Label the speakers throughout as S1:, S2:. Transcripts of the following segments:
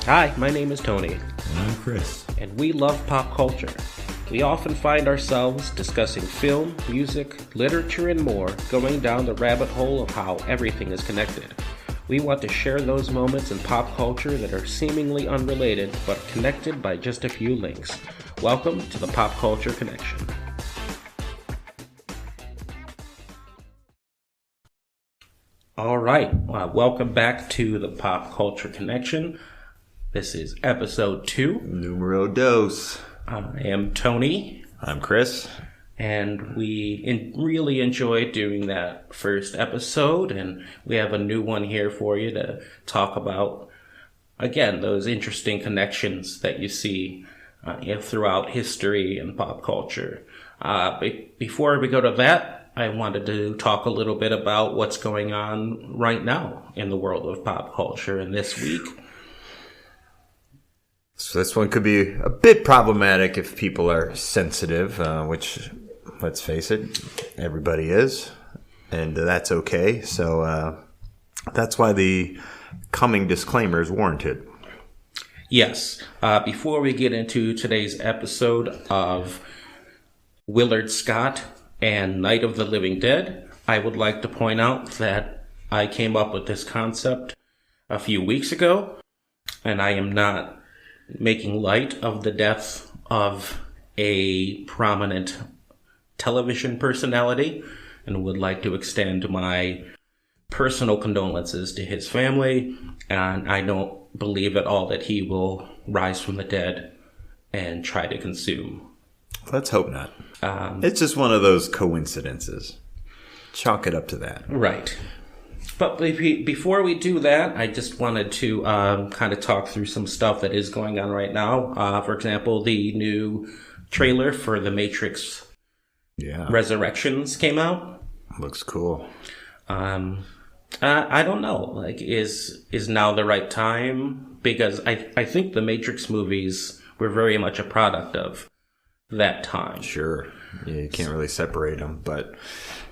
S1: Hi, my name is Tony.
S2: And I'm Chris.
S1: And we love pop culture. We often find ourselves discussing film, music, literature, and more, going down the rabbit hole of how everything is connected. We want to share those moments in pop culture that are seemingly unrelated, but connected by just a few links. Welcome to the Pop Culture Connection. All right, welcome back to the Pop Culture Connection. This is episode 2.
S2: Numero dos.
S1: I am Tony.
S2: I'm Chris.
S1: And we really enjoyed doing that first episode, and we have a new one here for you to talk about, again, those interesting connections that you see throughout history and pop culture. Before we go to that, I wanted to talk a little bit about what's going on right now in the world of pop culture. And this week,
S2: so this one could be a bit problematic if people are sensitive, which, let's face it, everybody is, and that's okay. So that's why the coming disclaimer is warranted.
S1: Yes. Before we get into today's episode of Willard Scott and Night of the Living Dead, I would like to point out that I came up with this concept a few weeks ago, and I am not making light of the death of a prominent television personality, and would like to extend my personal condolences to his family, and I don't believe at all that he will rise from the dead and try to consume.
S2: Let's hope not. It's just one of those coincidences. Chalk it up to that.
S1: Right. But before we do that, I just wanted to kind of talk through some stuff that is going on right now. For example, the new trailer for The Matrix Resurrections came out.
S2: Looks cool.
S1: I don't know. Like, is now the right time? Because I think the Matrix movies were very much a product of that time.
S2: Sure. Yeah, you can't really separate them, but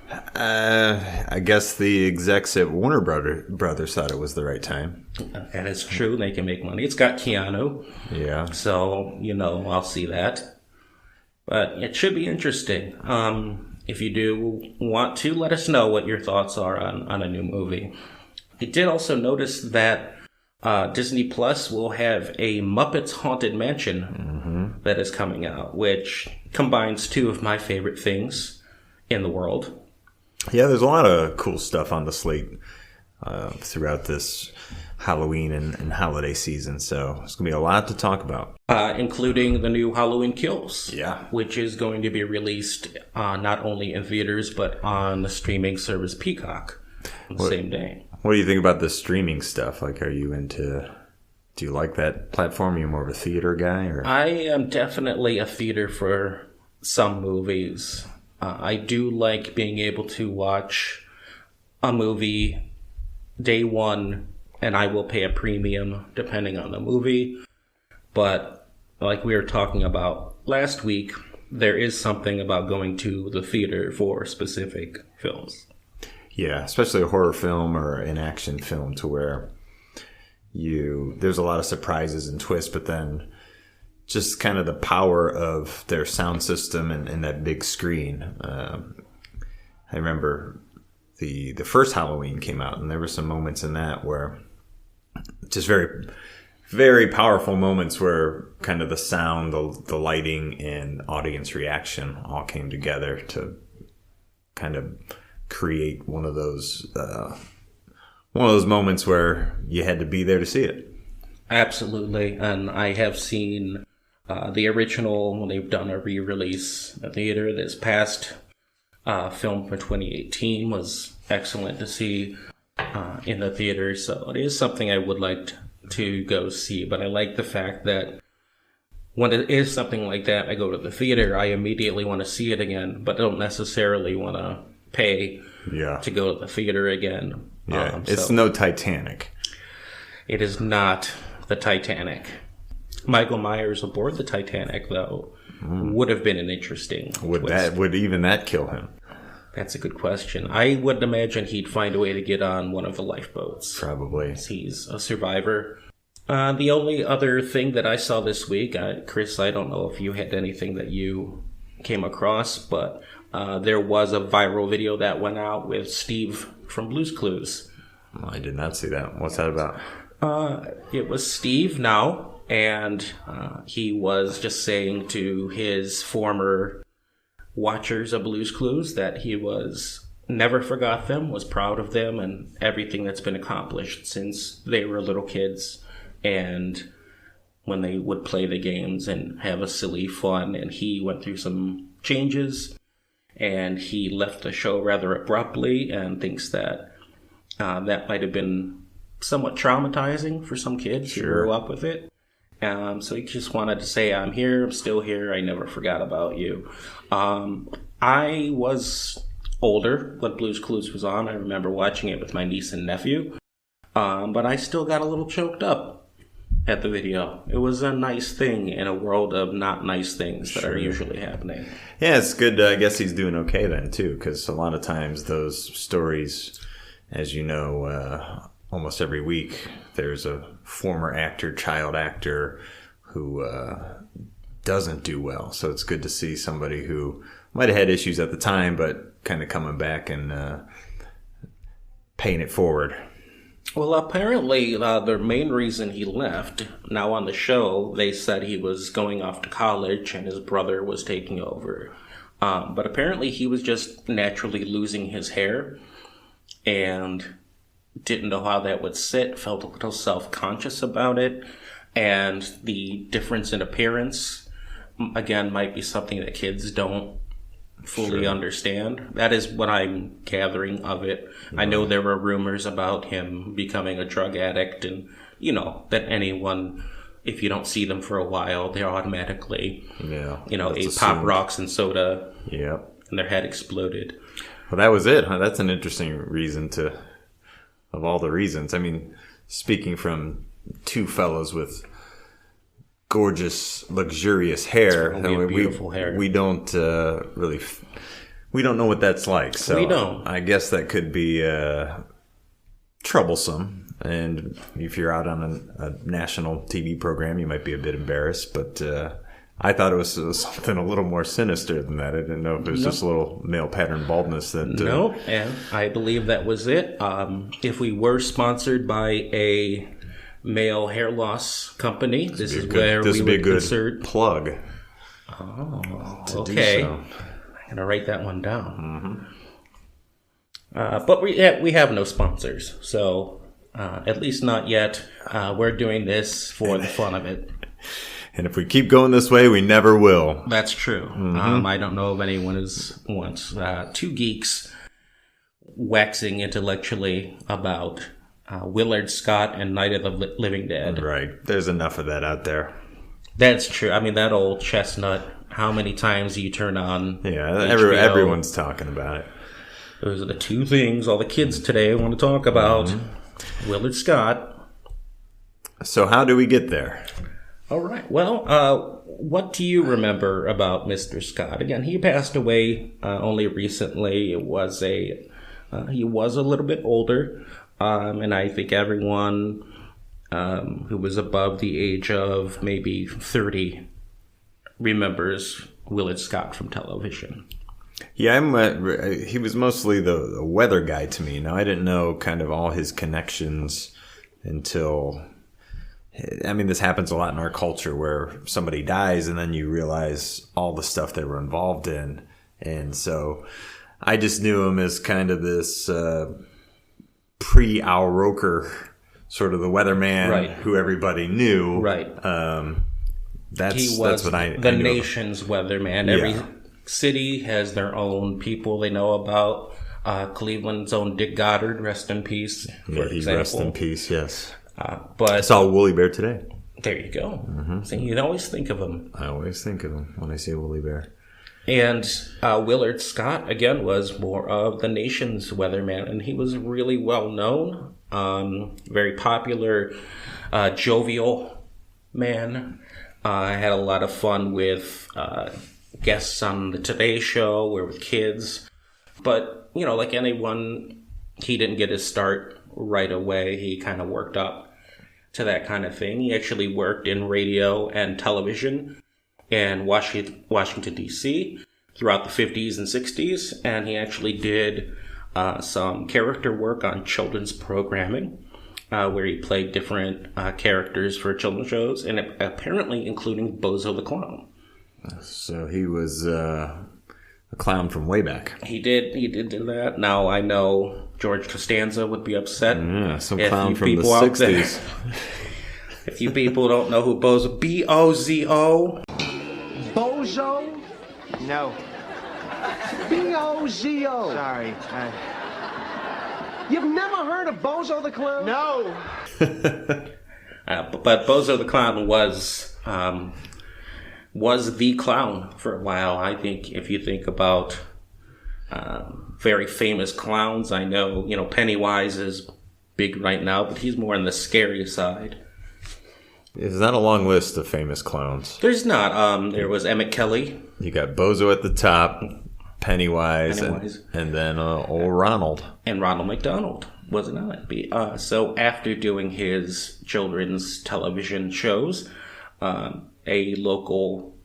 S2: I guess the execs at Warner Brothers thought it was the right time.
S1: And it's true. They can make money. It's got Keanu.
S2: Yeah.
S1: So, I'll see that. But it should be interesting. If you do want to, let us know what your thoughts are on a new movie. I did also notice that Disney Plus will have a Muppets Haunted Mansion that is coming out, which combines two of my favorite things in the world.
S2: Yeah, there's a lot of cool stuff on the slate throughout this Halloween and holiday season, so it's going to be a lot to talk about.
S1: Including the new Halloween Kills,
S2: yeah,
S1: which is going to be released not only in theaters, but on the streaming service Peacock on the same day.
S2: What do you think about the streaming stuff? Like, do you like that platform? Are you more of a theater guy? Or?
S1: I am definitely a theater for some movies. I do like being able to watch a movie day one, and I will pay a premium depending on the movie. But like we were talking about last week, there is something about going to the theater for specific films.
S2: Yeah, especially a horror film or an action film, to where there's a lot of surprises and twists, but then just kind of the power of their sound system and that big screen. I remember the first Halloween came out, and there were some moments in that where just very, very powerful moments where kind of the sound, the lighting, and audience reaction all came together to kind of create one of those moments where you had to be there to see it.
S1: Absolutely. And I have seen the original when they've done a re-release at theater. This past film for 2018 was excellent to see in the theater, so it is something I would like to go see. But I like the fact that when it is something like that, I go to the theater, I immediately want to see it again, but don't necessarily want to pay to go to the theater again.
S2: Yeah, it's no Titanic.
S1: It is not the Titanic. Michael Myers aboard the Titanic, though, would have been an interesting twist.
S2: Would even that kill him?
S1: That's a good question. I would imagine he'd find a way to get on one of the lifeboats.
S2: Probably.
S1: He's a survivor. The only other thing that I saw this week, Chris, I don't know if you had anything that you came across, but there was a viral video that went out with Steve from Blue's Clues.
S2: Well, I did not see that. What's that about?
S1: It was Steve now, and he was just saying to his former watchers of Blue's Clues that he was never forgot them, was proud of them, and everything that's been accomplished since they were little kids, and when they would play the games and have a silly fun. And he went through some changes, and he left the show rather abruptly, and thinks that that might have been somewhat traumatizing for some kids who grew up with it. So he just wanted to say, I'm here, I'm still here, I never forgot about you. I was older when Blue's Clues was on. I remember watching it with my niece and nephew. But I still got a little choked up at the video. It was a nice thing in a world of not nice things that are usually happening.
S2: Yeah, it's good. I guess he's doing okay then, too, because a lot of times those stories, as you know, almost every week there's a former actor, child actor, who doesn't do well. So it's good to see somebody who might have had issues at the time, but kind of coming back and paying it forward.
S1: Well, apparently the main reason he left, now on the show, they said he was going off to college and his brother was taking over. But apparently he was just naturally losing his hair and didn't know how that would sit, felt a little self-conscious about it. And the difference in appearance, again, might be something that kids don't fully understand. That is what I'm gathering of it. Right. I know there were rumors about him becoming a drug addict, and that anyone, if you don't see them for a while, they're automatically ate pop rocks and soda, and their head exploded.
S2: Well, that was it, huh? That's an interesting reason of all the reasons. I mean, speaking from two fellows with gorgeous, luxurious hair.
S1: Beautiful hair.
S2: We don't we don't know what that's like. So
S1: we don't.
S2: I guess that could be troublesome. And if you're out on a national TV program, you might be a bit embarrassed. But I thought it was something a little more sinister than that. I didn't know if it was just a little male pattern baldness.
S1: No, and I believe that was it. If we were sponsored by a male hair loss company, this is where we would insert
S2: plug.
S1: Oh, okay. I'm gonna write that one down. But we have no sponsors, so at least not yet. We're doing this for the fun of it.
S2: And if we keep going this way, we never will.
S1: That's true. I don't know if anyone wants two geeks waxing intellectually about Willard Scott and Night of the Living Dead.
S2: Right. There's enough of that out there.
S1: That's true. I mean, that old chestnut, how many times do you turn on
S2: HBO? Everyone's talking about it.
S1: Those are the two things all the kids today want to talk about. Willard Scott.
S2: So how do we get there?
S1: All right. Well, what do you remember about Mr. Scott? Again, he passed away only recently. He was a little bit older. And I think everyone who was above the age of maybe 30 remembers Willard Scott from television.
S2: Yeah, he was mostly the weather guy to me. Now, I didn't know kind of all his connections until... I mean, this happens a lot in our culture where somebody dies and then you realize all the stuff they were involved in. And so I just knew him as kind of this... pre-Al Roker, sort of the weatherman who everybody knew.
S1: Right.
S2: That's what I
S1: the
S2: knew
S1: nation's weatherman. Every city has their own people they know about. Cleveland's own Dick Goddard, rest in peace.
S2: Yeah, he's rest in peace, yes.
S1: But
S2: I saw a woolly bear today.
S1: There you go. So you always think of him.
S2: I always think of him when I see a woolly bear.
S1: And Willard Scott, again, was more of the nation's weatherman, and he was really well known, very popular, jovial man. Had a lot of fun with guests on the Today Show or with kids. But, like anyone, he didn't get his start right away. He kind of worked up that kind of thing. He actually worked in radio and television in Washington, D.C. throughout the 50s and 60s, and he actually did some character work on children's programming, where he played different characters for children's shows, and apparently including Bozo the Clown.
S2: So he was a clown from way back.
S1: He did do that. Now, I know George Costanza would be upset.
S2: Yeah, some clown from the 60s.
S1: If you people don't know who Bozo... B-O-Z-O...
S3: Bozo?
S4: No.
S3: B-O-Z-O.
S4: Sorry.
S3: You've never heard of Bozo the Clown?
S4: No.
S1: But Bozo the Clown was the clown for a while. I think if you think about very famous clowns, I know, Pennywise is big right now, but he's more on the scary side.
S2: Is that a long list of famous clowns?
S1: There's not. There was Emmett Kelly.
S2: You got Bozo at the top, Pennywise. And then old Ronald.
S1: And Ronald Mcdonald wasn't on it. So after doing his children's television shows, a local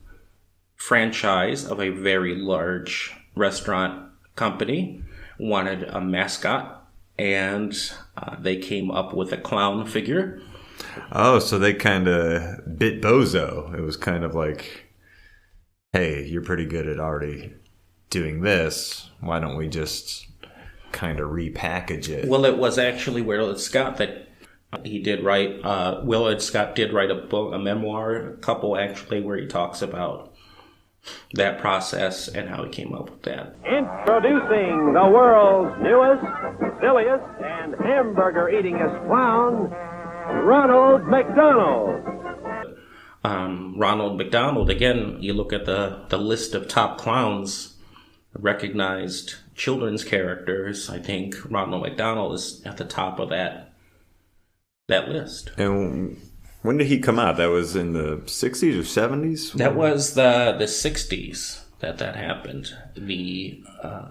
S1: franchise of a very large restaurant company wanted a mascot, and they came up with a clown figure.
S2: Oh, so they kind of bit Bozo. It was kind of like, hey, you're pretty good at already doing this. Why don't we just kind of repackage it?
S1: Well, it was actually Willard Scott that he did write. Willard Scott did write a book, a memoir, a couple actually, where he talks about that process and how he came up with that.
S5: Introducing the world's newest, silliest, and hamburger-eatingest clown, Ronald McDonald.
S1: Ronald McDonald, again, you look at the list of top clowns, recognized children's characters. I think Ronald McDonald is at the top of that list.
S2: And when did he come out? That was in the 60s or 70s?
S1: That was the 60s that happened.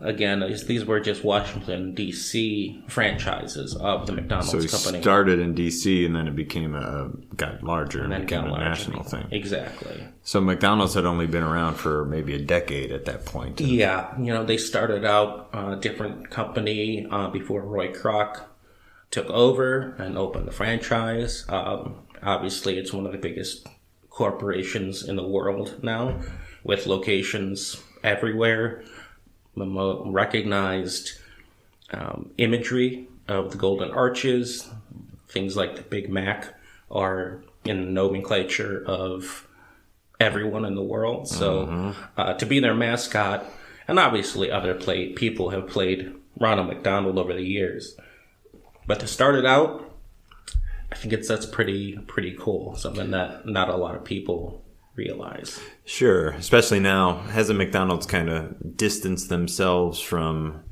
S1: Again, these were just Washington, D.C. franchises of the McDonald's company.
S2: So he started in D.C. and then it got larger and then became a national thing.
S1: Exactly.
S2: So McDonald's had only been around for maybe a decade at that point.
S1: Yeah. They started out a different company before Roy Kroc took over and opened the franchise. Obviously, it's one of the biggest corporations in the world now, with locations everywhere. The recognized imagery of the Golden Arches, things like the Big Mac, are in the nomenclature of everyone in the world. So to be their mascot, and obviously other people have played Ronald McDonald over the years, but to start it out, I think that's pretty cool. Something that not a lot of people realize.
S2: Sure, especially now. Hasn't McDonald's kind of distanced themselves from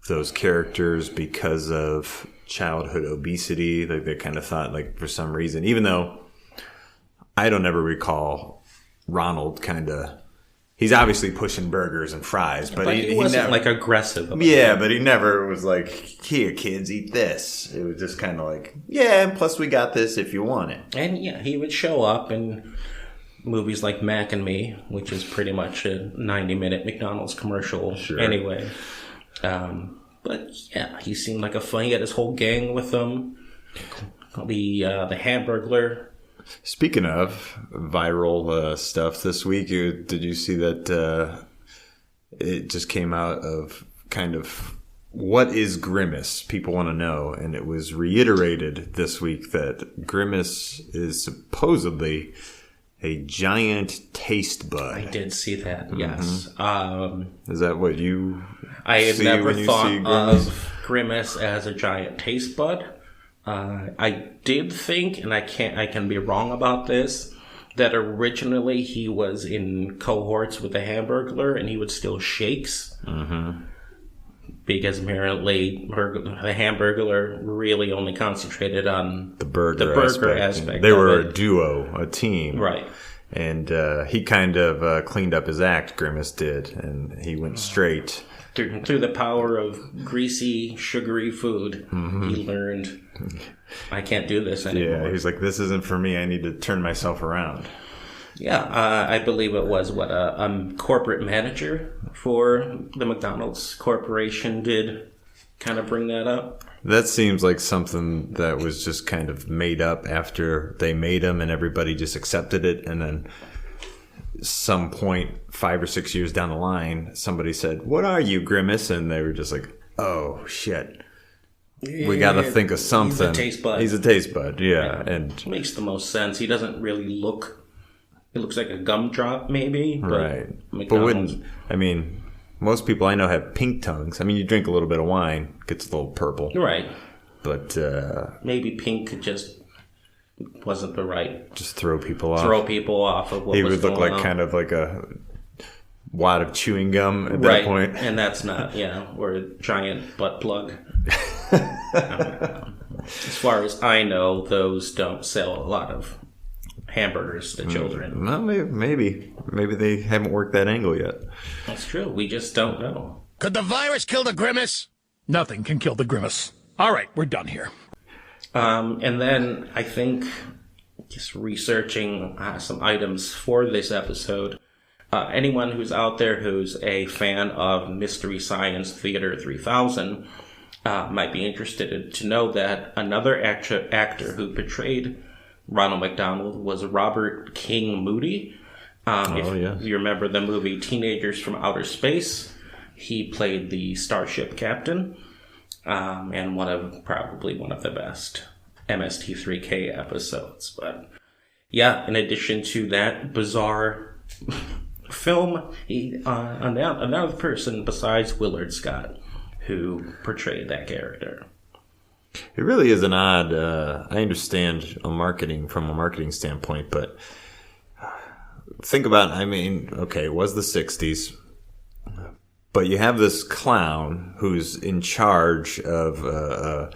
S2: those characters because of childhood obesity? Like they kind of thought, like, for some reason, even though I don't ever recall Ronald he's obviously pushing burgers and fries, but he
S1: wasn't
S2: never,
S1: like aggressive about
S2: it. But he never was like, here kids, eat this. It was just kind of like, and plus we got this if you want it.
S1: And yeah, he would show up in movies like Mac and Me, which is pretty much a 90-minute McDonald's commercial anyway. But yeah, he seemed like he had his whole gang with him. The Hamburglar.
S2: Speaking of viral stuff this week, did you see that it just came out of kind of what is Grimace? People want to know. And it was reiterated this week that Grimace is supposedly a giant taste bud.
S1: I did see that, yes.
S2: Is that what you
S1: I had
S2: see
S1: never
S2: when you
S1: thought
S2: see Grimace?
S1: of Grimace as a giant taste bud. I did think, and I can be wrong about this, that originally he was in cohorts with the Hamburglar and he would steal shakes. Because apparently the Hamburglar really only concentrated on
S2: the burger aspect.
S1: They
S2: were a duo, a team.
S1: Right.
S2: And he kind of cleaned up his act, Grimace did, and he went straight
S1: through the power of greasy, sugary food, he learned, I can't do this anymore.
S2: Yeah, he's like, this isn't for me. I need to turn myself around.
S1: Yeah, I believe it was a corporate manager for the McDonald's Corporation did kind of bring that up.
S2: That seems like something that was just kind of made up after they made him and everybody just accepted it. And then some point, 5 or 6 years down the line, somebody said, "What are you, Grimace?" And they were just like, "Oh, shit. We got to think of something."
S1: He's a taste bud.
S2: He's a taste bud, yeah. And
S1: it makes the most sense. He doesn't really look... It looks like a gumdrop, maybe. But
S2: right.
S1: McDonald's...
S2: But most people I know have pink tongues. I mean, you drink a little bit of wine, it gets a little purple.
S1: Right.
S2: But...
S1: maybe pink just wasn't the right...
S2: Just throw people off.
S1: Throw people off of what was going on.
S2: He would look like kind of like a wad of chewing gum at that point.
S1: And that's not, or a giant butt plug. As far as I know, those don't sell a lot of hamburgers to children.
S2: Well, maybe they haven't worked that angle yet.
S1: That's true. We just don't know.
S4: Could the virus kill the Grimace? Nothing can kill the Grimace. All right, we're done here.
S1: And then I think just researching some items for this episode. Anyone who's out there who's a fan of Mystery Science Theater 3000 might be interested to know that another actor who portrayed Ronald McDonald was Robert King Moody. If you remember the movie Teenagers from Outer Space, he played the starship captain, and probably one of the best MST3K episodes. But yeah, in addition to that bizarre film, another person besides Willard Scott who portrayed that character.
S2: It really is an odd, I understand from a marketing standpoint, but think about, it was the 60s, but you have this clown who's in charge of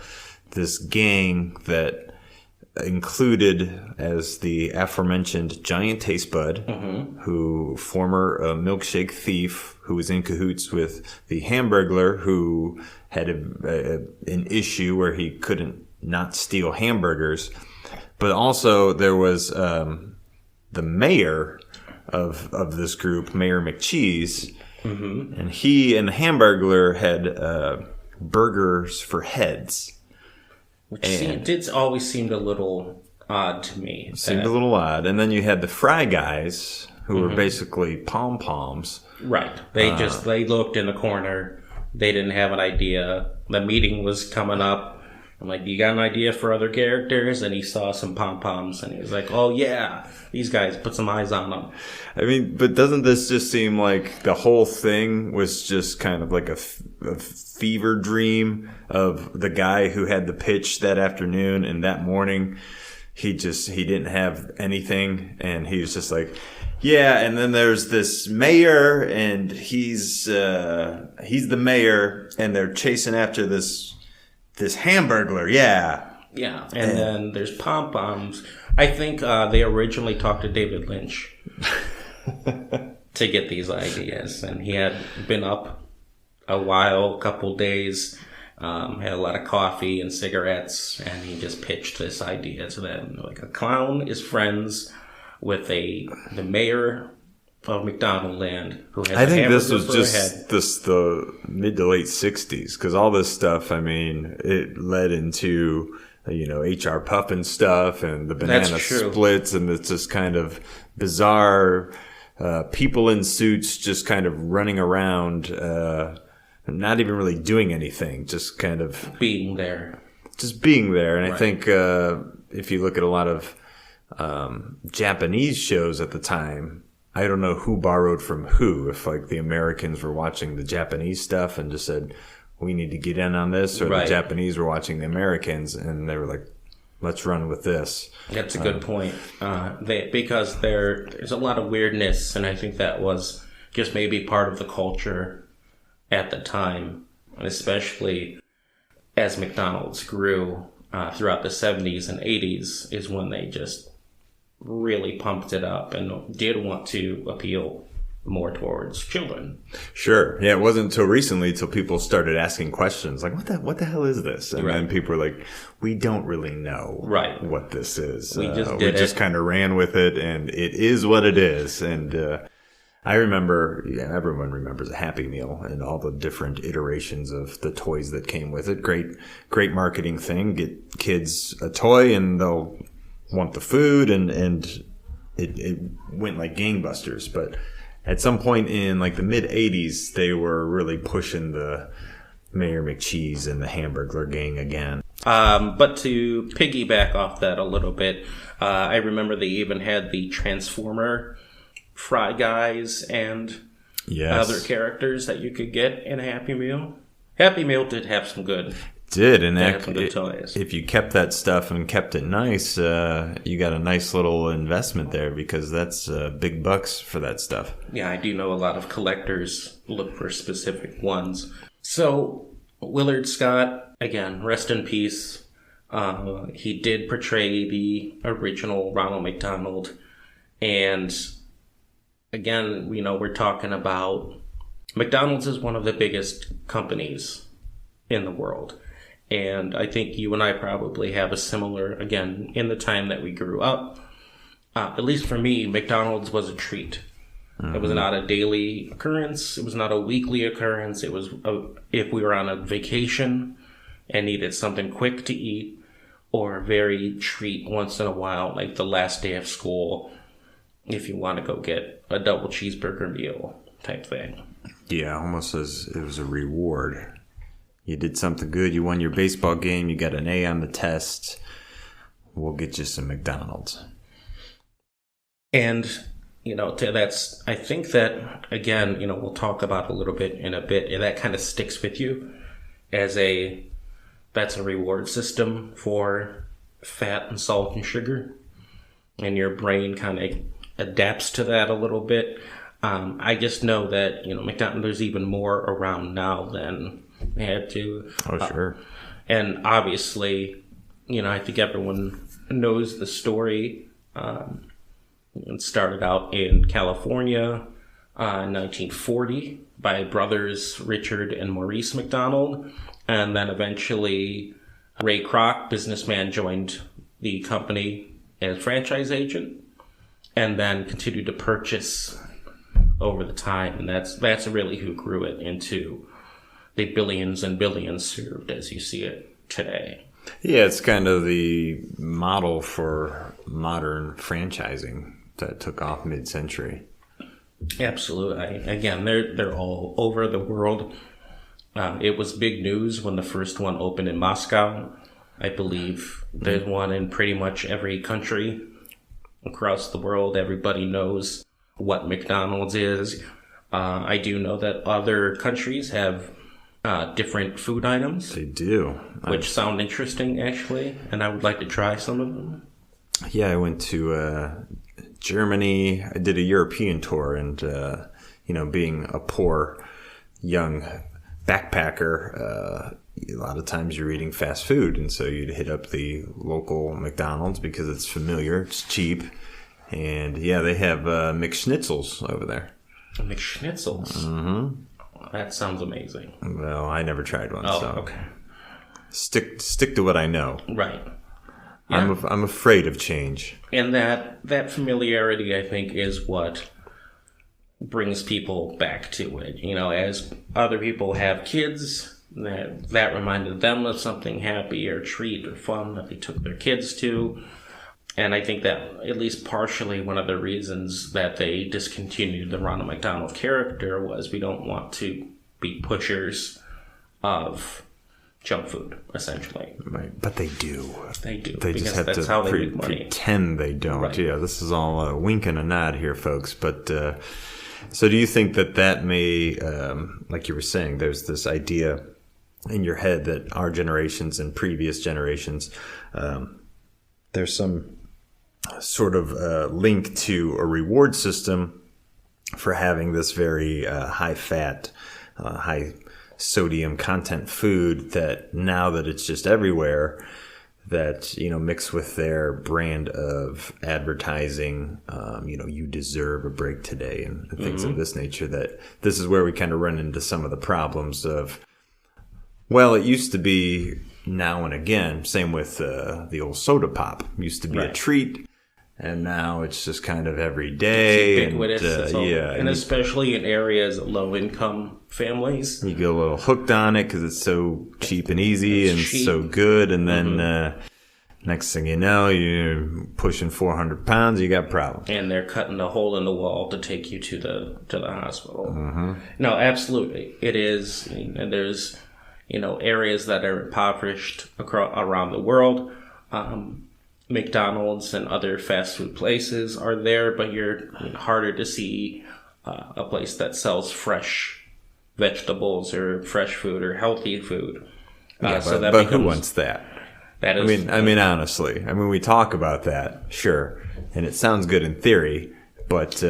S2: this gang that included as the aforementioned giant taste bud, who former milkshake thief who was in cahoots with the Hamburglar, who had an issue where he couldn't not steal hamburgers. But also there was the mayor of this group, Mayor McCheese, and he and the Hamburglar had burgers for heads.
S1: Which did always seemed a little odd to me.
S2: Seemed a little odd. And then you had the Fry Guys, who were basically pom-poms.
S1: Right. They looked in the corner. They didn't have an idea. The meeting was coming up. I'm like, "You got an idea for other characters?" And he saw some pom-poms, and he was like, "Oh, yeah, these guys, put some eyes on them."
S2: But doesn't this just seem like the whole thing was just kind of like a fever dream of the guy who had the pitch that afternoon, and that morning he didn't have anything, and he was just like, "Yeah," and then there's this mayor, and he's the mayor, and they're chasing after this Hamburglar, yeah.
S1: Yeah, and then there's pom-poms. I think they originally talked to David Lynch to get these ideas, and he had been up a while, a couple days, had a lot of coffee and cigarettes, and he just pitched this idea to them. Like, a clown is friends with the mayor of McDonald Land, who has
S2: I think this was
S1: just
S2: the mid to late 60s, because all this stuff, it led into H.R. Puffin stuff and the banana splits, and it's just kind of bizarre people in suits just kind of running around, not even really doing anything, just kind of
S1: being there.
S2: And right. I think if you look at a lot of Japanese shows at the time, I don't know who borrowed from who, if like the Americans were watching the Japanese stuff and just said, "We need to get in on this," or the Japanese were watching the Americans and they were like, "Let's run with this." That's
S1: a good point. Because there's a lot of weirdness, and I think that was just maybe part of the culture at the time, and especially as McDonald's grew throughout the 70s and 80s is when they just really pumped it up and did want to appeal more towards children.
S2: Sure. Yeah, it wasn't until recently till people started asking questions like, what the hell is this? And then people were like, we don't really know what this is.
S1: We just
S2: kind of ran with it, and it is what it is. And I remember, everyone remembers a Happy Meal and all the different iterations of the toys that came with it. Great marketing thing. Get kids a toy and they'll want the food, and it went like gangbusters. But at some point in like the mid 80s, they were really pushing the Mayor McCheese and the Hamburglar Gang again.
S1: But to piggyback off that a little bit, I remember they even had the Transformer Fry Guys and other characters that you could get in a Happy Meal. Happy Meal did have some good.
S2: And
S1: some good toys.
S2: If you kept that stuff and kept it nice, you got a nice little investment there, because that's big bucks for that stuff.
S1: Yeah, I do know a lot of collectors look for specific ones. So, Willard Scott, again, rest in peace. He did portray the original Ronald McDonald. And again, we're talking about McDonald's is one of the biggest companies in the world. And I think you and I probably have a similar, again, in the time that we grew up. At least for me, McDonald's was a treat. Mm-hmm. It was not a daily occurrence. It was not a weekly occurrence. It was if we were on a vacation and needed something quick to eat, or a very treat once in a while, like the last day of school, if you want to go get a double cheeseburger meal type thing.
S2: Yeah, almost as it was a reward. You did something good. You won your baseball game. You got an A on the test. We'll get you some McDonald's.
S1: And, that's, I think that, again, we'll talk about a little bit in a bit. And that kind of sticks with you as that's a reward system for fat and salt and sugar. And your brain kind of adapts to that a little bit. I just know that, McDonald's, there's even more around now than they had to.
S2: Oh, sure.
S1: And obviously, I think everyone knows the story. It started out in California in 1940 by brothers Richard and Maurice McDonald. And then eventually Ray Kroc, businessman, joined the company as franchise agent, and then continued to purchase over the time. And that's really who grew it into the billions and billions served as you see it today.
S2: Yeah, it's kind of the model for modern franchising that took off mid-century.
S1: Absolutely. Again, they're all over the world. It was big news when the first one opened in Moscow. I believe there's one in pretty much every country across the world. Everybody knows what McDonald's is. I do know that other countries have different food items.
S2: They do.
S1: Which sound interesting, actually, and I would like to try some of them.
S2: Yeah, I went to Germany. I did a European tour, and, being a poor young backpacker, a lot of times you're eating fast food, and so you'd hit up the local McDonald's because it's familiar, it's cheap, and yeah, they have McSchnitzels over there.
S1: McSchnitzels? Mm-hmm. That sounds amazing.
S2: Well, I never tried one.
S1: Oh,
S2: so
S1: okay.
S2: Stick to what I know.
S1: Right. Yeah.
S2: I'm afraid of change.
S1: And that familiarity, I think, is what brings people back to it. As other people have kids, that reminded them of something happy or treat or fun that they took their kids to. And I think that at least partially one of the reasons that they discontinued the Ronald McDonald character was we don't want to be pushers of junk food, essentially.
S2: Right, but they do.
S1: They do.
S2: They just have
S1: that's
S2: to
S1: how they make money.
S2: Pretend they don't.
S1: Right.
S2: Yeah, this is all a wink and a nod here, folks. But so do you think that may, like you were saying, there's this idea in your head that our generations and previous generations, there's some sort of link to a reward system for having this very high-fat, high sodium content food that now that it's just everywhere, that, mixed with their brand of advertising, you deserve a break today and things of this nature, that this is where we kind of run into some of the problems of, well, it used to be now and again, same with the old soda pop, used to be a treat. And now it's just kind of every day.
S1: It's ubiquitous. And especially in areas of low-income families.
S2: You get a little hooked on it because it's so cheap and easy and so good. And then next thing you know, you're pushing 400 pounds, you got problems.
S1: And they're cutting a hole in the wall to take you to the hospital. No, absolutely. It is. And there's, areas that are impoverished around the world. McDonald's and other fast food places are there, but you're harder to see a place that sells fresh vegetables or fresh food or healthy food.
S2: But who wants that?
S1: That is,
S2: I mean, honestly, we talk about that, sure, and it sounds good in theory, but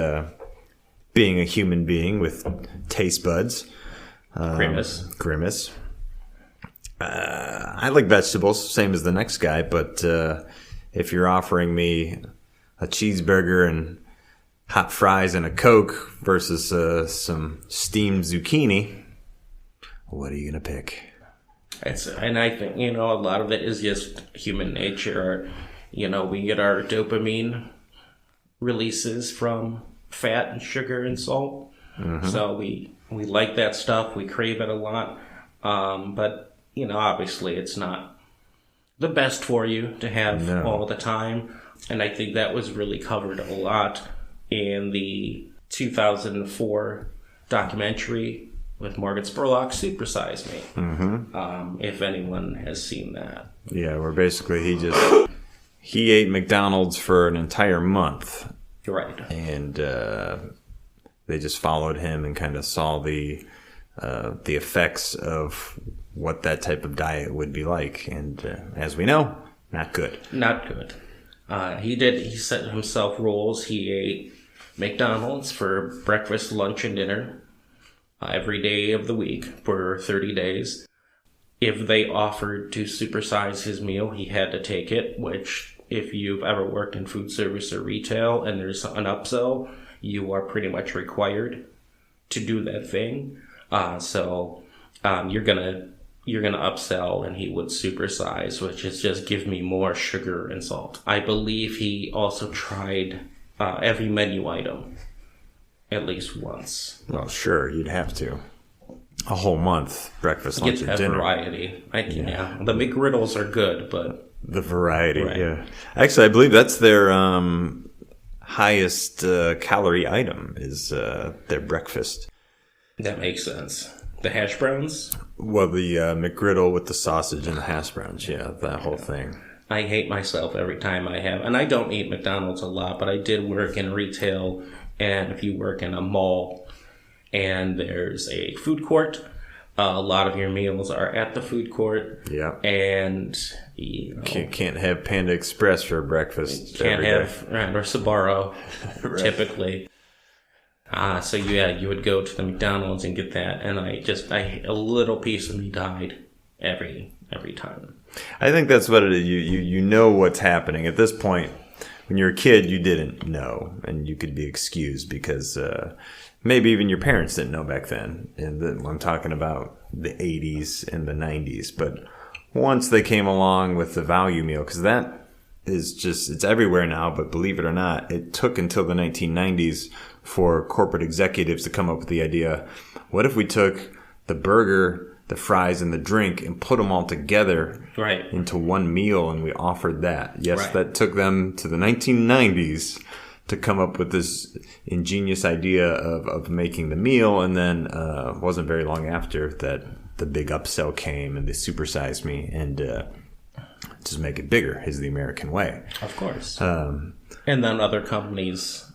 S2: being a human being with taste buds, grimace. I like vegetables, same as the next guy, but if you're offering me a cheeseburger and hot fries and a Coke versus some steamed zucchini, what are you going to pick?
S1: And I think, a lot of it is just human nature. We get our dopamine releases from fat and sugar and salt. So we like that stuff. We crave it a lot. But, obviously it's not the best for you to have all the time. And I think that was really covered a lot in the 2004 documentary with Morgan Spurlock, Super Size Me. If anyone has seen that.
S2: Yeah, where basically he ate McDonald's for an entire month.
S1: Right.
S2: And they just followed him and kind of saw the effects of what that type of diet would be like. And as we know, not good.
S1: Not good. He set himself rules. He ate McDonald's for breakfast, lunch, and dinner every day of the week for 30 days. If they offered to supersize his meal, he had to take it, which if you've ever worked in food service or retail and there's an upsell, you are pretty much required to do that thing. So you're gonna upsell, and he would supersize, which is just give me more sugar and salt. I believe he also tried every menu item at least once.
S2: Well, sure, you'd have to. A whole month, breakfast, lunch, and dinner.
S1: Variety. Yeah. The McGriddles are good, but
S2: the variety, yeah. Actually, I believe that's their highest calorie item is their breakfast.
S1: That makes sense. The hash browns?
S2: Well, the McGriddle with the sausage and the hash browns, that whole thing.
S1: I hate myself every time I have, and I don't eat McDonald's a lot, but I did work in retail, and if you work in a mall and there's a food court, a lot of your meals are at the food court. Yeah. And
S2: can't have Panda Express for breakfast.
S1: Can't have or Sbarro typically. So you would go to the McDonald's and get that, and a little piece of me died every time.
S2: I think that's what it is. You know what's happening at this point. When you're a kid, you didn't know, and you could be excused because maybe even your parents didn't know back then. And I'm talking about the 80s and the 90s. But once they came along with the value meal, because that is just, it's everywhere now, but believe it or not, it took until the 1990s for corporate executives to come up with the idea, what if we took the burger, the fries, and the drink and put them all together into one meal, and we offered that. Yes, that took them to the 1990s to come up with this ingenious idea of making the meal, and then it wasn't very long after that the big upsell came and they supersized me and just make it bigger is the American way.
S1: Of course. And then other companies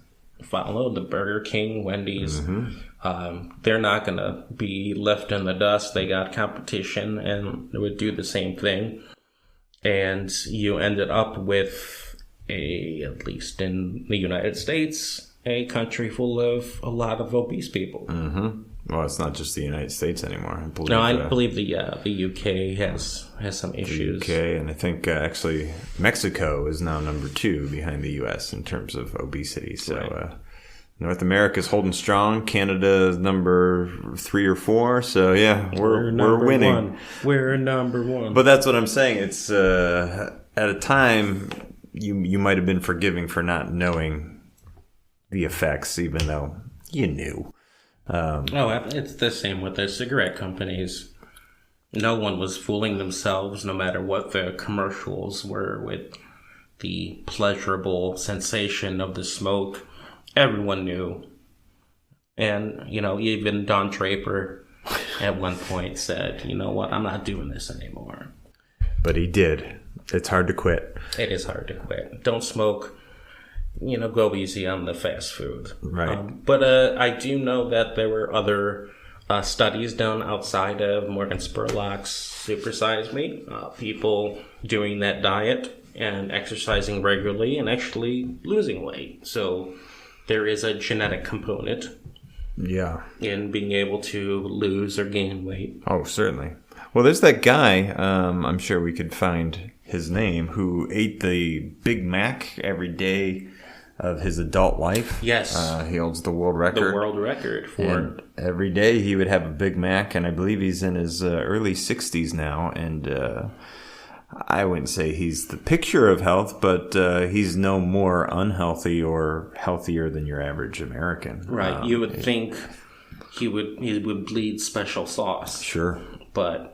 S1: followed, the Burger King, Wendy's. They're not going to be left in the dust. They got competition and they would do the same thing. And you ended up with at least in the United States, a country full of a lot of obese people.
S2: Well, it's not just the United States anymore. I believe,
S1: I believe the UK has some issues.
S2: The UK, and I think actually Mexico is now number 2 behind the US in terms of obesity. So
S1: Right.
S2: North America is holding strong. Canada is number 3 or 4. So yeah, we're winning.
S1: 1. We're number 1.
S2: But that's what I'm saying. It's at a time you might have been forgiving for not knowing the effects, even though you knew.
S1: It's the same with the cigarette companies. No one was fooling themselves, no matter what the commercials were, with the pleasurable sensation of the smoke. Everyone knew. And, even Don Draper at one point said, you know what, I'm not doing this anymore.
S2: But he did. It's hard to quit.
S1: It is hard to quit. Don't smoke. Go easy on the fast food.
S2: Right.
S1: But I do know that there were other studies done outside of Morgan Spurlock's Super Size Me. People doing that diet and exercising regularly and actually losing weight. So there is a genetic component.
S2: Yeah.
S1: In being able to lose or gain weight.
S2: Oh, certainly. Well, there's that guy, I'm sure we could find his name, who ate the Big Mac every day of his adult life.
S1: Yes.
S2: He holds the world record.
S1: The world record for...
S2: And every day he would have a Big Mac, and I believe he's in his early 60s now, and I wouldn't say he's the picture of health, but he's no more unhealthy or healthier than your average American.
S1: Right. You would think he would bleed special sauce.
S2: Sure.
S1: But...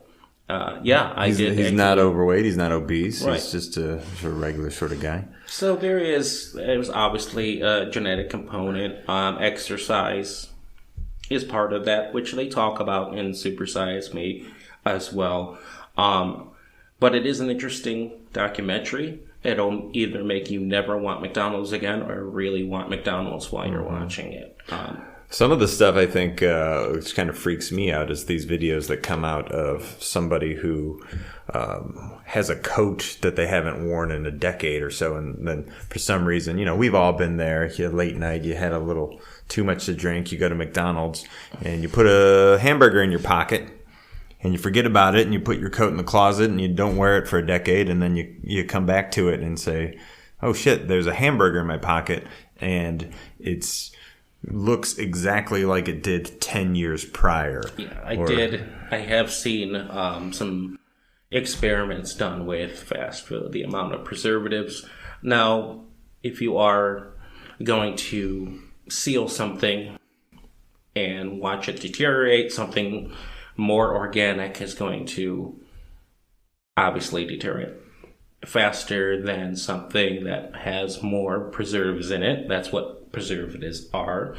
S1: He's
S2: not overweight. He's not obese.
S1: Right.
S2: He's just a sort of regular sort of guy.
S1: So there's obviously a genetic component. Exercise is part of that, which they talk about in Super Size Me as well. But it is an interesting documentary. It'll either make you never want McDonald's again or really want McDonald's while you're watching it.
S2: Some of the stuff I think which kind of freaks me out is these videos that come out of somebody who has a coat that they haven't worn in a decade or so, and then for some reason, we've all been there. You late night, you had a little too much to drink, you go to McDonald's and you put a hamburger in your pocket and you forget about it and you put your coat in the closet and you don't wear it for a decade, and then you come back to it and say, oh shit, there's a hamburger in my pocket, and it's looks exactly like it did 10 years prior.
S1: Yeah, I have seen some experiments done with fast food, the amount of preservatives. Now, if you are going to seal something and watch it deteriorate, something more organic is going to obviously deteriorate faster than something that has more preservatives in it. That's what preservatives are.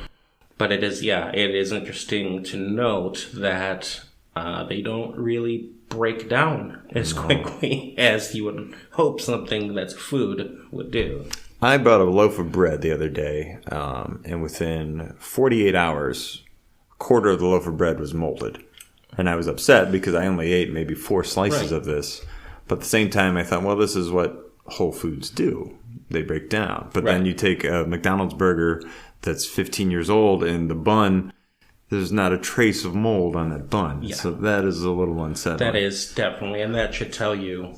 S1: But it is interesting to note that they don't really break down as quickly as you would hope something that's food would do.
S2: I bought a loaf of bread the other day, and within 48 hours, a quarter of the loaf of bread was molded. And I was upset because I only ate maybe 4 slices of this. But at the same time, I thought, well, this is what Whole Foods do. They break down. But then you take a McDonald's burger that's 15 years old, and the bun, there's not a trace of mold on that bun. Yeah. So that is a little unsettling.
S1: That is definitely, and that should tell you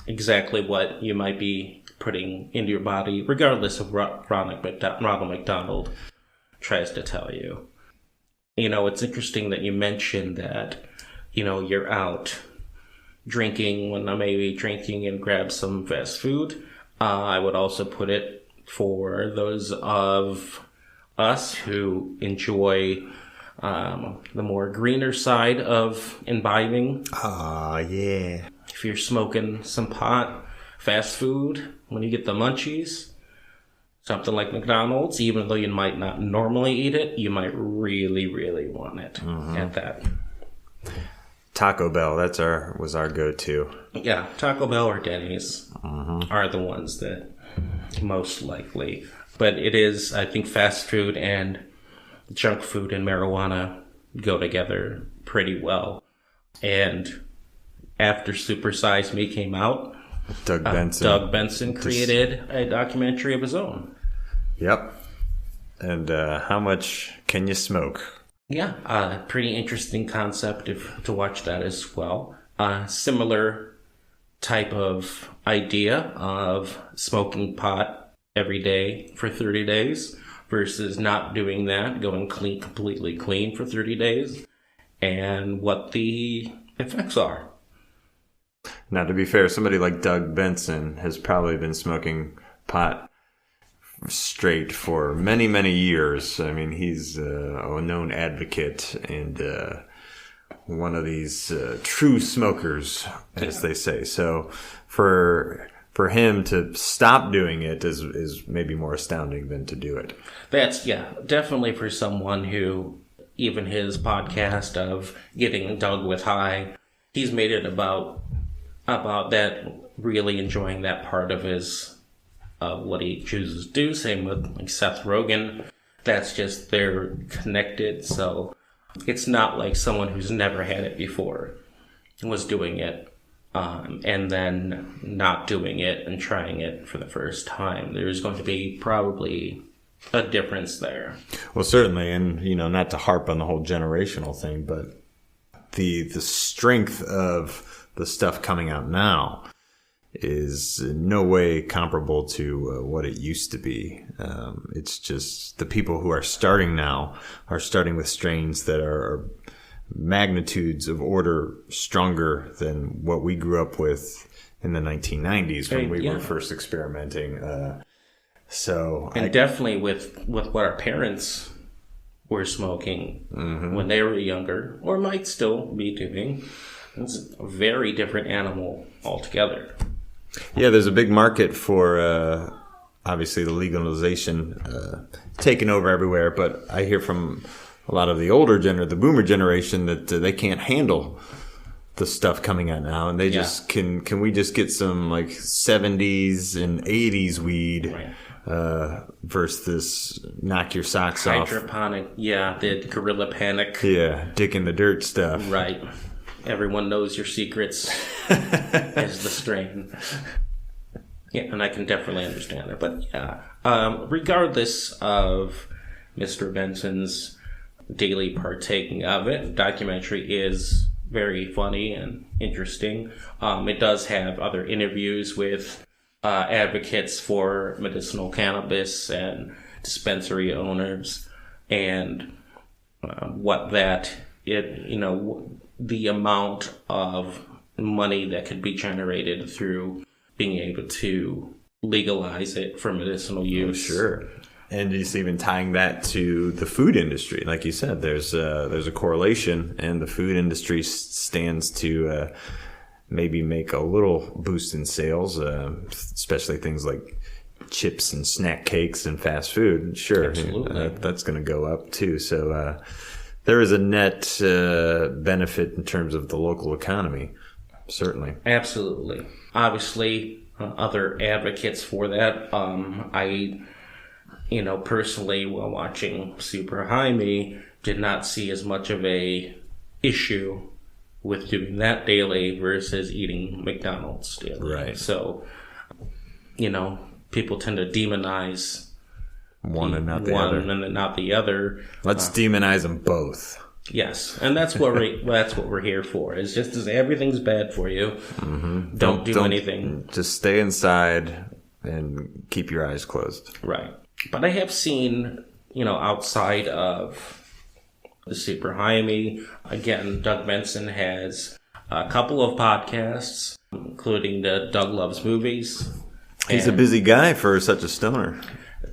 S1: exactly what you might be putting into your body, regardless of what Ronald McDonald tries to tell you. It's interesting that you mentioned that, you're out drinking when I may be drinking and grab some fast food. I would also put it for those of us who enjoy the more greener side of imbibing.
S2: Yeah.
S1: If you're smoking some pot, fast food, when you get the munchies, something like McDonald's, even though you might not normally eat it, you might really, really want it at that.
S2: Taco Bell, was our go-to.
S1: Yeah, Taco Bell or Denny's are the ones that most likely. But it is, I think, fast food and junk food and marijuana go together pretty well. And after Super Size Me came out, Doug Benson created a documentary of his own.
S2: Yep. And how much can you smoke?
S1: Yeah, pretty interesting concept to watch that as well. Similar type of idea of smoking pot every day for 30 days versus not doing that, going completely clean for 30 days, and what the effects are.
S2: Now, to be fair, somebody like Doug Benson has probably been smoking pot straight for many, many years. I mean, he's a known advocate and one of these true smokers, as they say. So for him to stop doing it is maybe more astounding than to do it.
S1: That's, definitely for someone who, even his podcast of Getting Doug with High, he's made it about that, really enjoying that part of his what he chooses to do. Same with like Seth Rogen. That's just, they're connected. So it's not like someone who's never had it before was doing it and then not doing it and trying it for the first time. There's going to be probably a difference there.
S2: Well, certainly, and not to harp on the whole generational thing, but the strength of the stuff coming out now is in no way comparable to what it used to be. It's just the people who are starting now are starting with strains that are magnitudes of order stronger than what we grew up with in the 1990s when we were first experimenting.
S1: Definitely with what our parents were smoking when they were younger, or might still be doing. It's a very different animal altogether.
S2: Yeah, there's a big market for, obviously, the legalization taking over everywhere. But I hear from a lot of the older the boomer generation, that they can't handle the stuff coming out now. And they just, can we just get some like 70s and 80s weed versus this knock your socks off.
S1: Hydroponic, the Gorilla Panic.
S2: Yeah, dick in the dirt stuff.
S1: Right. Everyone knows your secrets as the strain. Yeah, and I can definitely understand that. But regardless of Mr. Benson's daily partaking of it, documentary is very funny and interesting. It does have other interviews with advocates for medicinal cannabis and dispensary owners, and the amount of money that could be generated through being able to legalize it for medicinal use.
S2: Oh, sure. And just even tying that to the food industry. Like you said, there's a correlation, and the food industry stands to maybe make a little boost in sales, especially things like chips and snack cakes and fast food. Sure.
S1: Absolutely.
S2: That's going to go up too. So there is a net benefit in terms of the local economy, certainly.
S1: Absolutely. Obviously, other advocates for that. I personally, while watching Super High Me, did not see as much of a issue with doing that daily versus eating McDonald's daily.
S2: Right.
S1: So, people tend to demonize
S2: one and not the other.
S1: And then not the other.
S2: Let's demonize them both.
S1: Yes, and that's what we're here for. Is just as everything's bad for you. Mm-hmm. Don't do anything.
S2: Just stay inside and keep your eyes closed.
S1: Right. But I have seen, outside of the Super High Me, again, Doug Benson has a couple of podcasts, including the Doug Loves Movies.
S2: He's a busy guy for such a stoner.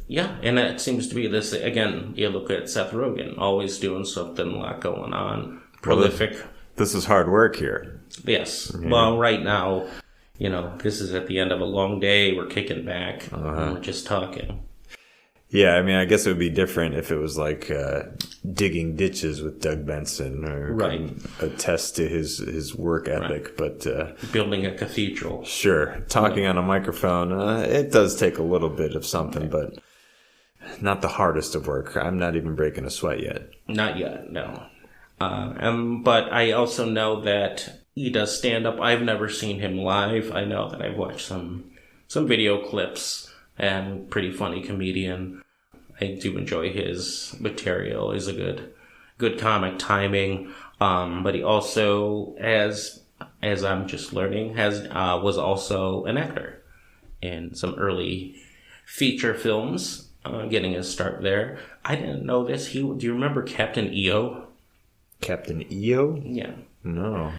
S1: Yeah, and it seems to be this, again, you look at Seth Rogen, always doing something, a lot going on, prolific.
S2: Well, this is hard work here.
S1: Yes.
S2: Yeah.
S1: Well, right now, this is at the end of a long day, we're kicking back, and we're just talking.
S2: Yeah, I mean, I guess it would be different if it was like digging ditches with Doug Benson, or attest to his work ethic. Right. But
S1: building a cathedral.
S2: Sure, talking on a microphone, it does take a little bit of something, but not the hardest of work. I'm not even breaking a sweat yet.
S1: Not yet, no. But I also know that he does stand up. I've never seen him live. I know that I've watched some video clips. And pretty funny comedian. I do enjoy his material. He's a good good comic timing. But he also, as I'm just learning, was also an actor in some early feature films, getting his start there. I didn't know this. Do you remember Captain EO?
S2: Captain EO?
S1: Yeah.
S2: No.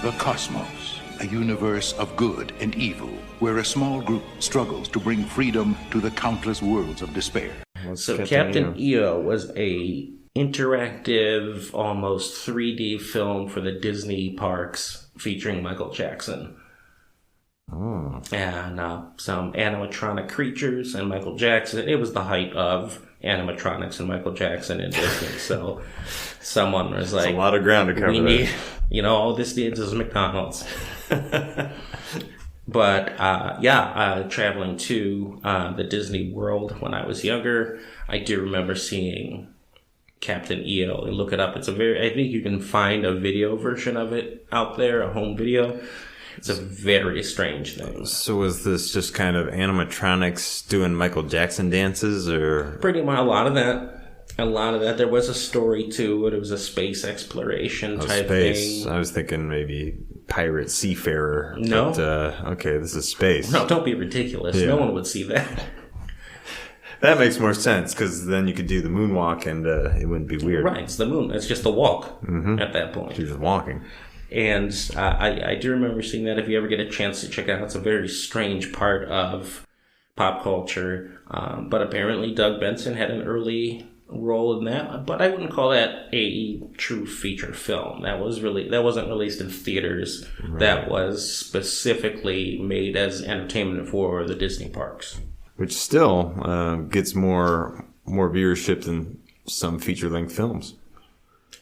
S6: The cosmos, a universe of good and evil, where a small group struggles to bring freedom to the countless worlds of despair.
S1: So Captain EO was a interactive, almost 3D film for the Disney parks featuring Michael Jackson.
S2: Oh.
S1: And some animatronic creatures and Michael Jackson. It was the height of animatronics and Michael Jackson in Disney. So someone was like,
S2: a lot of ground to cover.
S1: We need, all this needs is McDonald's. But traveling to the Disney World when I was younger, I do remember seeing Captain EO. Look it up. I think you can find a video version of it out there, a home video. It's a very strange thing.
S2: So was this just kind of animatronics doing Michael Jackson dances, or?
S1: Pretty much a lot of that. There was a story to it. It was a space exploration type thing.
S2: I was thinking maybe pirate seafarer.
S1: No.
S2: But, okay, this is space.
S1: No, don't be ridiculous. Yeah. No one would see that.
S2: That makes more sense, because then you could do the moonwalk and it wouldn't be weird.
S1: Right, it's the moon. It's just a walk at that point.
S2: You're just walking.
S1: And I do remember seeing that. If you ever get a chance to check it out, it's a very strange part of pop culture. But apparently Doug Benson had an early role in that. But I wouldn't call that a true feature film. That wasn't released in theaters. Right. That was specifically made as entertainment for the Disney parks.
S2: Which still gets more viewership than some feature-length films.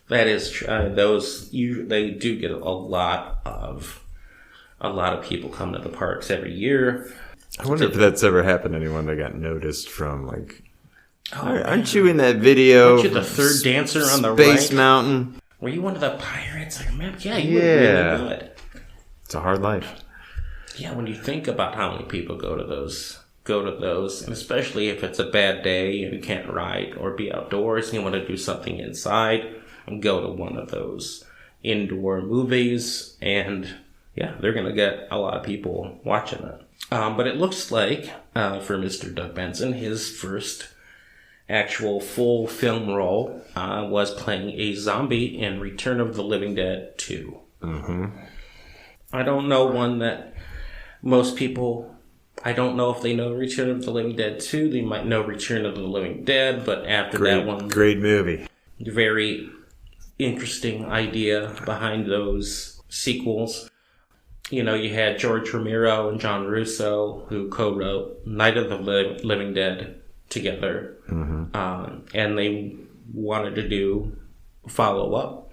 S1: That is true. They do get a lot of people come to the parks every year.
S2: I wonder if that's ever happened to anyone that got noticed from, like, aren't you in that video?
S1: Aren't you the third dancer on the
S2: Space
S1: right?
S2: Mountain?
S1: Were you one of the pirates? I remember. Yeah, you were really good.
S2: It's a hard life.
S1: Yeah, when you think about how many people go to those, and especially if it's a bad day and you can't ride or be outdoors and you want to do something inside, and go to one of those indoor movies, and they're going to get a lot of people watching it. But it looks like, for Mr. Doug Benson, his first actual full film role was playing a zombie in Return of the Living Dead 2.
S2: Mm-hmm.
S1: I don't know one that most people... I don't know if they know Return of the Living Dead 2. They might know Return of the Living Dead, but after that one...
S2: Great movie.
S1: Very interesting idea behind those sequels. You had George Romero and John Russo, who co-wrote Night of the Living Dead together. Mm-hmm. And they wanted to do follow-up,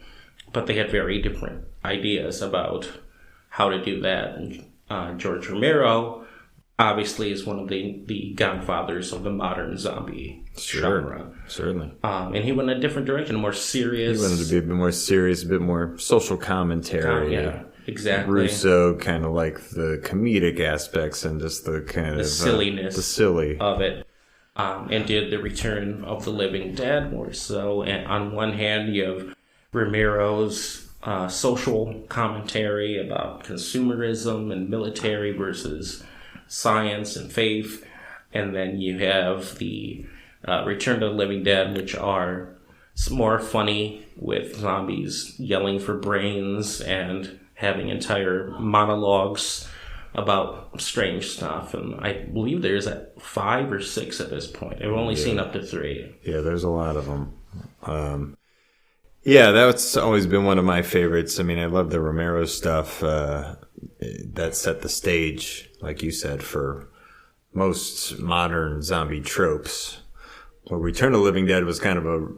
S1: but they had very different ideas about how to do that. And George Romero obviously is one of the godfathers of the modern zombie genre.
S2: Certainly.
S1: And he went in a different direction, more serious.
S2: He wanted to be a bit more serious, a bit more social commentary.
S1: Yeah, exactly.
S2: Russo kind of like the comedic aspects and just the kind of
S1: silliness
S2: of
S1: it. And did the Return of the Living Dead more so. And on one hand, you have Romero's social commentary about consumerism and military versus science and faith, and then you have the Return of the Living Dead, which are more funny with zombies yelling for brains and having entire monologues about strange stuff. And I believe there's 5 or 6 at this point. I've only seen up to 3.
S2: Yeah, there's a lot of them. That's always been one of my favorites. I mean, I love the Romero stuff. That set the stage, like you said, for most modern zombie tropes. Well, Return of the Living Dead was kind of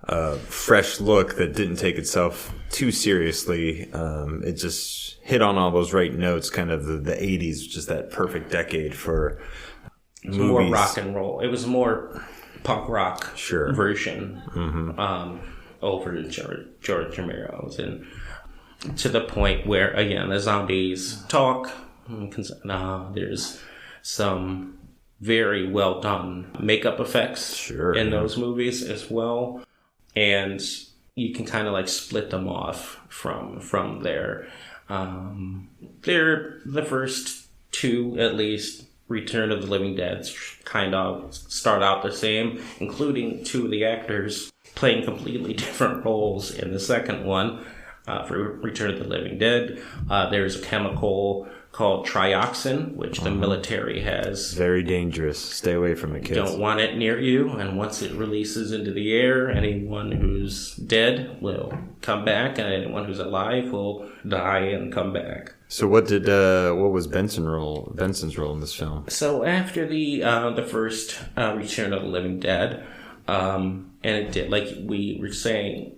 S2: a fresh look that didn't take itself too seriously. It just hit on all those right notes, kind of the 80s, just that perfect decade for movies.
S1: More rock and roll. It was more punk rock version over George Romero's. And to the point where, again, the zombies talk. There's some very well done makeup effects in those movies as well. and you can kind of like split them off from there. They're the first two, at least. Return of the Living Dead kind of start out the same, including two of the actors playing completely different roles in the second one. For Return of the Living Dead, there's a chemical called Trioxin, which the military has.
S2: Very dangerous. Stay away from it, kids.
S1: Don't want it near you, and once it releases into the air, anyone who's dead will come back, and anyone who's alive will die and come back.
S2: So what was Benson's role in this film?
S1: So after the first Return of the Living Dead, and it did, like we were saying,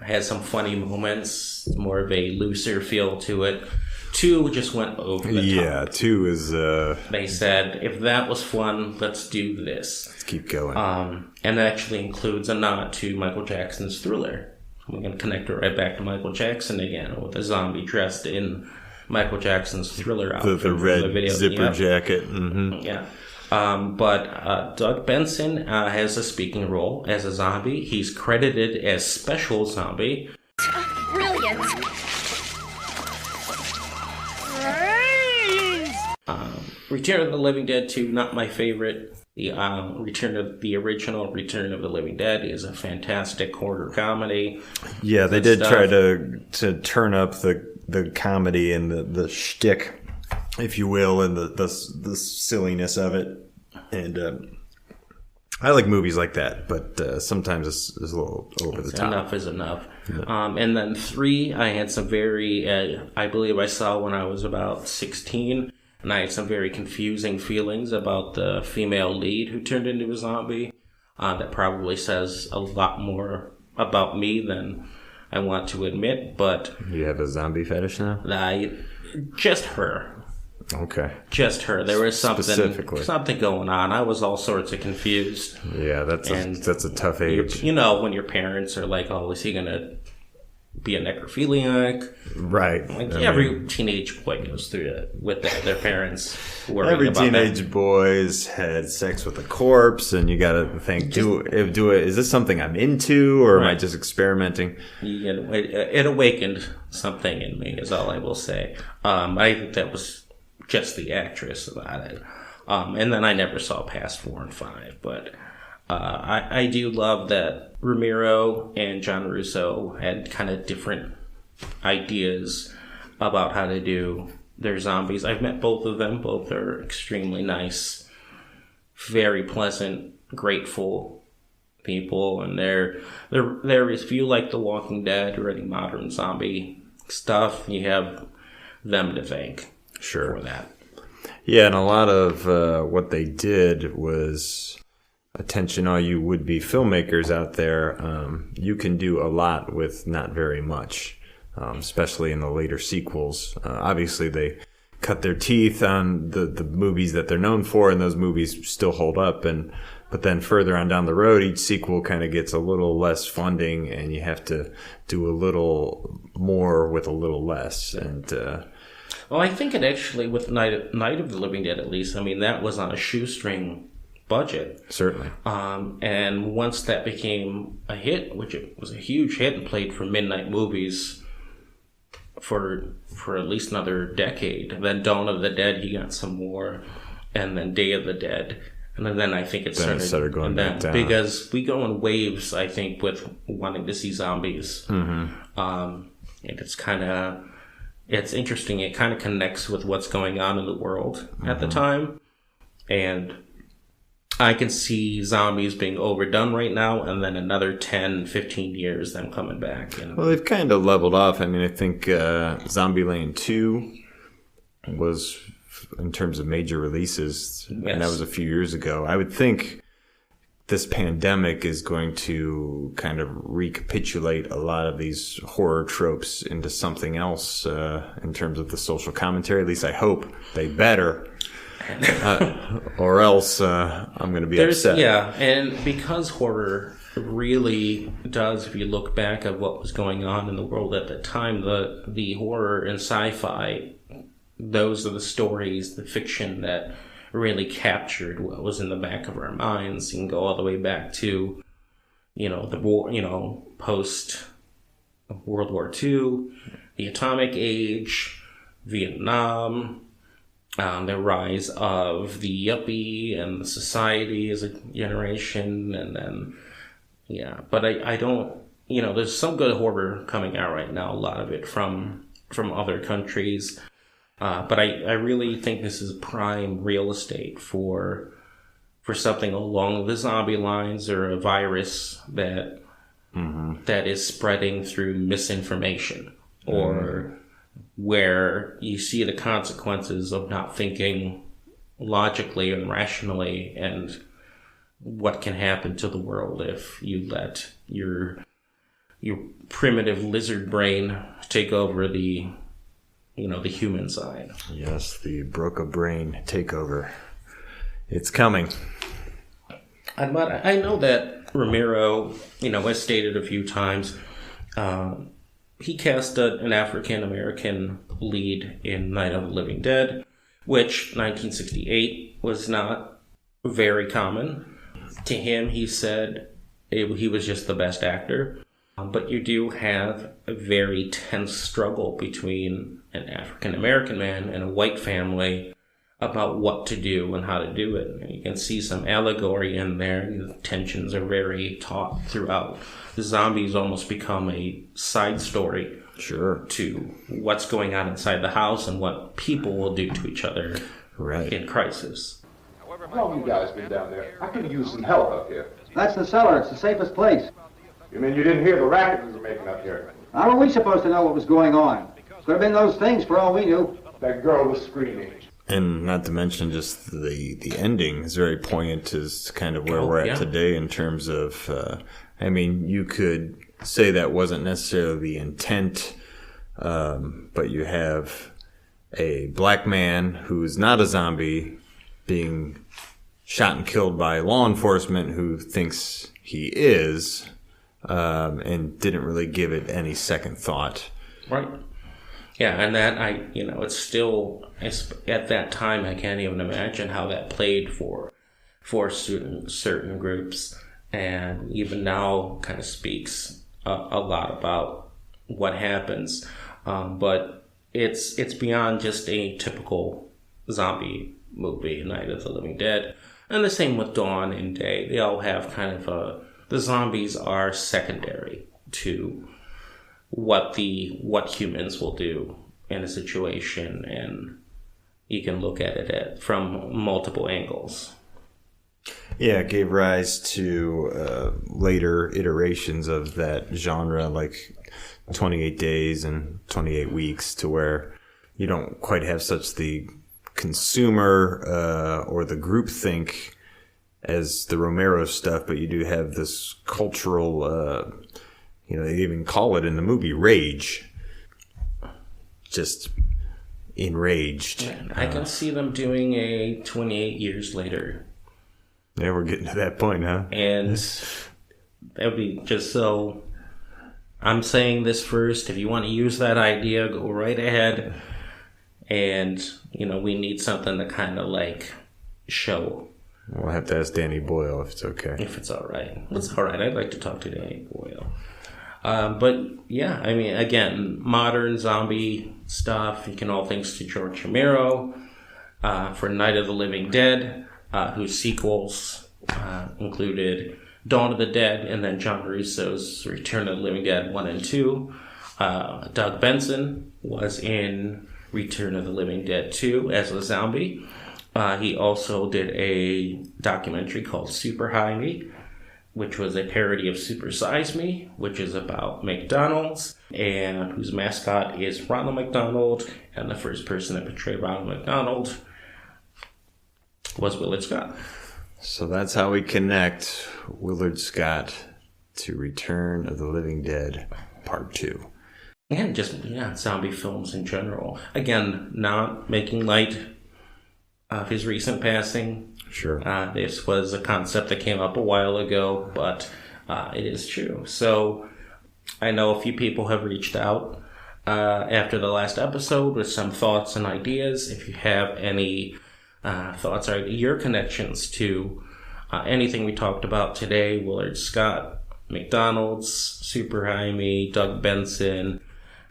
S1: had some funny moments, more of a looser feel to it. 2 just went over the top.
S2: Yeah, 2 is...
S1: They said, if that was fun, let's do this.
S2: Let's keep going.
S1: And that actually includes a nod to Michael Jackson's Thriller. We're going to connect it right back to Michael Jackson again, with a zombie dressed in Michael Jackson's Thriller outfit.
S2: The red
S1: video.
S2: zipper jacket. Mm-hmm.
S1: Yeah. But Doug Benson has a speaking role as a zombie. He's credited as Special Zombie.
S7: Brilliant.
S1: Return of the Living Dead 2, not my favorite. The original Return of the Living Dead is a fantastic horror comedy.
S2: Yeah, they did try to turn up the comedy and the shtick, if you will, and the silliness of it. And I like movies like that, but sometimes it's a little over the top.
S1: Enough is enough. Yeah. And then 3, I had some very, I believe I saw when I was about 16, and I had some very confusing feelings about the female lead who turned into a zombie. That probably says a lot more about me than I want to admit, but...
S2: You have a zombie fetish now?
S1: Just her.
S2: Okay.
S1: Just her. There was something going on. I was all sorts of confused.
S2: Yeah, that's a tough age.
S1: You know, when your parents are like, oh, is he going to be a necrophiliac?
S2: Right.
S1: Like every teenage boy goes through it with their parents worrying
S2: every
S1: about
S2: teenage boy's had sex with a corpse, and you got to think, is this something I'm into, or am I just experimenting?
S1: It awakened something in me, is all I will say. I think that was just the actress about it. And then I never saw past 4 and 5, but I do love that Romero and John Russo had kind of different ideas about how to do their zombies. I've met both of them. Both are extremely nice, very pleasant, grateful people, and they're if you like The Walking Dead or any modern zombie stuff, you have them to thank.
S2: Sure.
S1: For that.
S2: Yeah, and a lot of what they did was, attention all you would-be filmmakers out there, you can do a lot with not very much, especially in the later sequels. Obviously, they cut their teeth on the movies that they're known for, and those movies still hold up. But then further on down the road, each sequel kind of gets a little less funding, and you have to do a little more with a little less. And
S1: well, I think it actually, with Night of the Living Dead, at least, I mean, that was on a shoestring budget.
S2: Certainly.
S1: And once that became a hit, which it was a huge hit and played for midnight movies for at least another decade. Then Dawn of the Dead, he got some more, and then Day of the Dead. And then I think it started
S2: going back down.
S1: Because we go in waves, I think, with wanting to see zombies. Mm-hmm. And it's interesting. It kind of connects with what's going on in the world at the time. And I can see zombies being overdone right now, and then another 10, 15 years, them coming back.
S2: Well, they've kind of leveled off. I mean, I think Zombieland 2 was, in terms of major releases, and that was a few years ago. I would think this pandemic is going to kind of recapitulate a lot of these horror tropes into something else in terms of the social commentary. At least I hope they better. Or else I'm going to be upset.
S1: Yeah, and because horror really does, if you look back at what was going on in the world at the time, the horror and sci-fi, those are the stories, the fiction that really captured what was in the back of our minds. You can go all the way back to, the war, post World War II, the atomic age, Vietnam, the rise of the yuppie and the society as a generation, and then, but I don't, there's some good horror coming out right now, a lot of it from other countries, but I really think this is prime real estate for something along the zombie lines, or a virus that is spreading through misinformation, or where you see the consequences of not thinking logically and rationally, and what can happen to the world if you let your primitive lizard brain take over the human side.
S2: Yes, the Broca brain takeover. It's coming.
S1: But I know that Romero, has stated a few times, he cast an African-American lead in Night of the Living Dead, which 1968 was not very common. To him, he said he was just the best actor. But you do have a very tense struggle between an African-American man and a white family about what to do and how to do it. And you can see some allegory in there. The tensions are very taut throughout. The zombies almost become a side story to what's going on inside the house and what people will do to each other in crisis.
S7: How long you guys been down there? I could use some help up here.
S3: That's the cellar. It's the safest place.
S7: You mean you didn't hear the racket we were making up here?
S3: How are we supposed to know what was going on? Could have been those things for all we knew.
S7: That girl was screaming.
S2: And not to mention just the ending is very poignant as kind of where we're at today in terms of, you could say that wasn't necessarily the intent, but you have a black man who's not a zombie being shot and killed by law enforcement who thinks he is, and didn't really give it any second thought.
S1: Right. Yeah, and that it's still, at that time, I can't even imagine how that played for certain groups, and even now kind of speaks a lot about what happens. But it's beyond just a typical zombie movie, Night of the Living Dead, and the same with Dawn and Day. They all have kind of the zombies are secondary to what humans will do in a situation, and you can look at it from multiple angles.
S2: Yeah, it gave rise to later iterations of that genre, like 28 Days and 28 Weeks, to where you don't quite have such the consumer or the groupthink as the Romero stuff, but you do have this cultural, they even call it in the movie rage. Just enraged.
S1: Yeah, I can see them doing a 28 years later.
S2: Yeah, we're getting to that point, huh?
S1: And that would be just so... I'm saying this first. If you want to use that idea, go right ahead. And, we need something to kind of show.
S2: We'll have to ask Danny Boyle if it's okay.
S1: If it's all right. It's all right. I'd like to talk to Danny Boyle. But yeah, again, modern zombie stuff. You can all thanks to George Romero for Night of the Living Dead, whose sequels included Dawn of the Dead and then John Russo's Return of the Living Dead 1 and 2. Doug Benson was in Return of the Living Dead 2 as a zombie. He also did a documentary called Super High Me, which was a parody of Super Size Me, which is about McDonald's, and whose mascot is Ronald McDonald, and the first person that portrayed Ronald McDonald was Willard Scott.
S2: So that's how we connect Willard Scott to Return of the Living Dead Part 2.
S1: And just, zombie films in general. Again, not making light of his recent passing.
S2: Sure.
S1: This was a concept that came up a while ago, but it is true. So I know a few people have reached out after the last episode with some thoughts and ideas. If you have any thoughts or your connections to anything we talked about today, Willard Scott, McDonald's, Super Jaime, Doug Benson,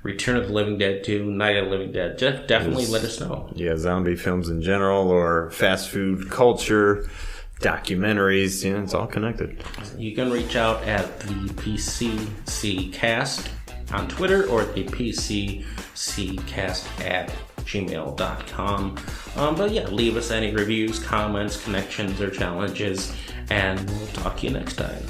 S1: Return of the Living Dead 2, Night of the Living Dead. Definitely let us know.
S2: Yeah, zombie films in general, or fast food culture, documentaries, it's all connected.
S1: You can reach out at ThePCCCast on Twitter or ThePCCCast@gmail.com. But yeah, leave us any reviews, comments, connections, or challenges, and we'll talk to you next time.